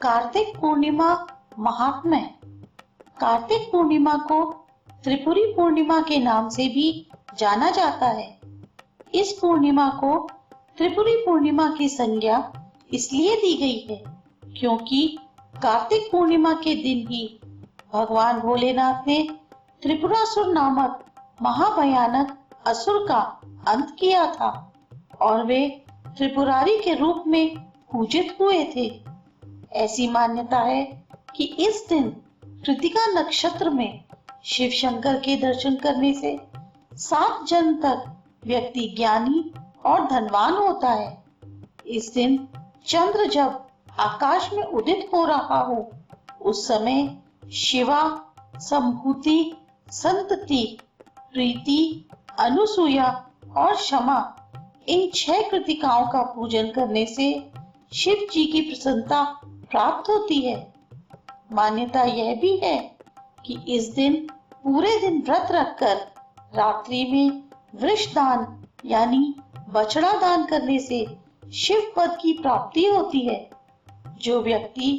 कार्तिक पूर्णिमा महात्म्य। कार्तिक पूर्णिमा को त्रिपुरी पूर्णिमा के नाम से भी जाना जाता है। इस पूर्णिमा को त्रिपुरी पूर्णिमा की संज्ञा इसलिए दी गई है क्योंकि कार्तिक पूर्णिमा के दिन ही भगवान भोलेनाथ ने त्रिपुरासुर नामक महाभयानक असुर का अंत किया था और वे त्रिपुरारी के रूप में पूजित हुए थे। ऐसी मान्यता है कि इस दिन कृतिका नक्षत्र में शिव शंकर के दर्शन करने से 7 जन्म तक व्यक्ति ज्ञानी और धनवान होता है। इस दिन चंद्र जब आकाश में उदित हो रहा हो उस समय शिवा, संभूति, संतति, प्रीति, अनुसूया और क्षमा इन 6 कृतिकाओं का पूजन करने से शिव जी की प्रसन्नता प्राप्त होती है। मान्यता यह भी है कि इस दिन पूरे दिन व्रत रखकर रात्रि में वृष दान यानी बछड़ा दान करने से शिव पद की प्राप्ति होती है। जो व्यक्ति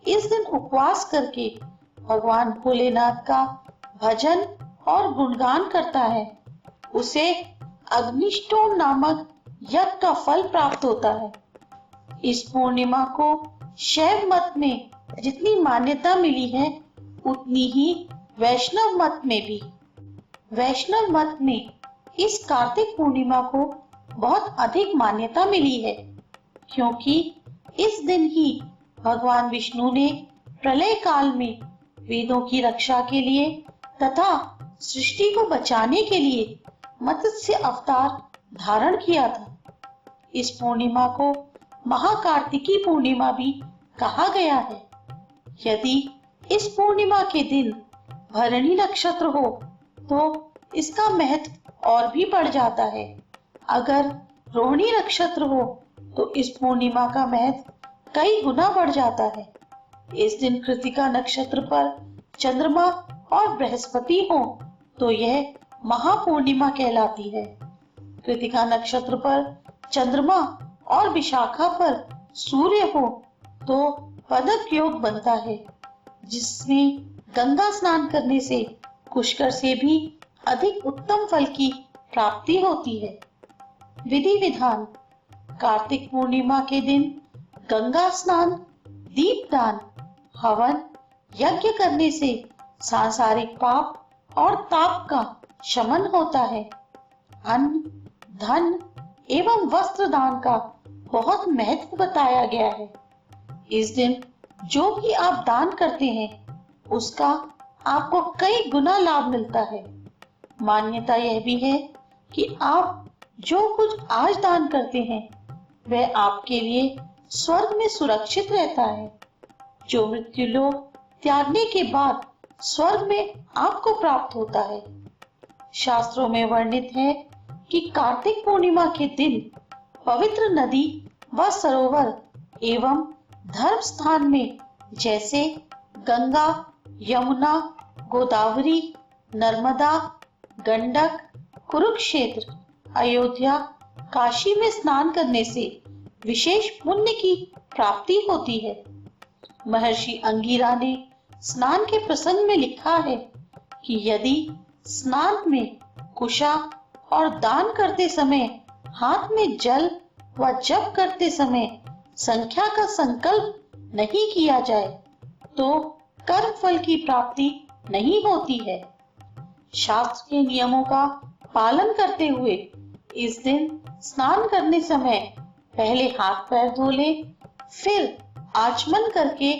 इस दिन उपवास करके भगवान भोलेनाथ का भजन और गुणगान करता है उसे अग्निष्टोम नामक यज्ञ का फल प्राप्त होता है। इस पूर्णिमा को शैव मत में जितनी मान्यता मिली है उतनी ही वैष्णव मत में भी। वैष्णव मत में इस कार्तिक पूर्णिमा को बहुत अधिक मान्यता मिली है क्योंकि इस दिन ही भगवान विष्णु ने प्रलय काल में वेदों की रक्षा के लिए तथा सृष्टि को बचाने के लिए मत्स्य अवतार धारण किया था। इस पूर्णिमा को महाकार्तिकी पूर्णिमा भी कहा गया है। यदि इस पूर्णिमा के दिन भरणी नक्षत्र हो तो इसका महत्व और भी बढ़ जाता है। अगर रोहिणी नक्षत्र हो तो इस पूर्णिमा का महत्व कई गुना बढ़ जाता है। इस दिन कृतिका नक्षत्र पर चंद्रमा और बृहस्पति हो तो यह महापूर्णिमा कहलाती है। कृतिका नक्षत्र पर चंद्रमा और विशाखा पर सूर्य हो तो पदक योग बनता है जिसमें गंगा स्नान करने से पुष्कर से भी अधिक उत्तम फल की प्राप्ति होती है। विधि विधान। कार्तिक पूर्णिमा के दिन गंगा स्नान, दीपदान, हवन, यज्ञ करने से सांसारिक पाप और ताप का शमन होता है। अन्न, धन एवं वस्त्र दान का बहुत महत्व बताया गया है। इस दिन जो भी आप दान करते हैं उसका आपको कई गुना लाभ मिलता है। मान्यता यह भी है कि आप जो कुछ आज दान करते हैं वह आपके लिए स्वर्ग में सुरक्षित रहता है। जो मृत्यु लोक त्यागने के बाद स्वर्ग में आपको प्राप्त होता है। शास्त्रों में वर्णित है कि कार्तिक पूर्णिमा के दिन पवित्र नदी व सरोवर एवं धर्म स्थान में जैसे गंगा, यमुना, गोदावरी, नर्मदा, गंडक, कुरुक्षेत्र, अयोध्या, काशी में स्नान करने से विशेष पुण्य की प्राप्ति होती है। महर्षि अंगिरा ने स्नान के प्रसंग में लिखा है कि यदि स्नान में कुशा और दान करते समय हाथ में जल व जप करते समय संख्या का संकल्प नहीं किया जाए तो कर्म फल की प्राप्ति नहीं होती है। शास्त्र के नियमों का पालन करते हुए इस दिन स्नान करने समय पहले हाथ पैर धो लें, फिर आचमन करके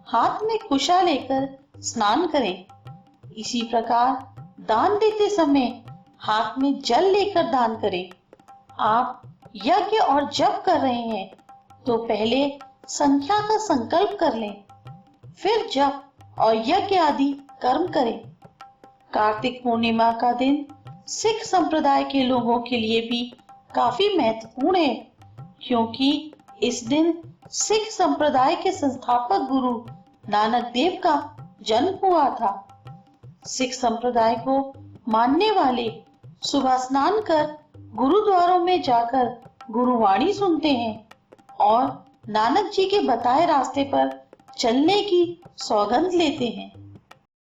हाथ में कुशा लेकर स्नान करें। इसी प्रकार दान देते समय हाथ में जल लेकर दान करें। आप यज्ञ और जप कर रहे हैं तो पहले संख्या का संकल्प कर लें, फिर जप और यज्ञ आदि कर्म करें। कार्तिक पूर्णिमा का दिन सिख संप्रदाय के लोगों के लिए भी काफी महत्वपूर्ण है क्योंकि इस दिन सिख संप्रदाय के संस्थापक गुरु नानक देव का जन्म हुआ था। सिख संप्रदाय को मानने वाले सुबह स्नान कर गुरुद्वारों में जाकर गुरुवाणी सुनते हैं और नानक जी के बताए रास्ते पर चलने की सौगंध लेते हैं।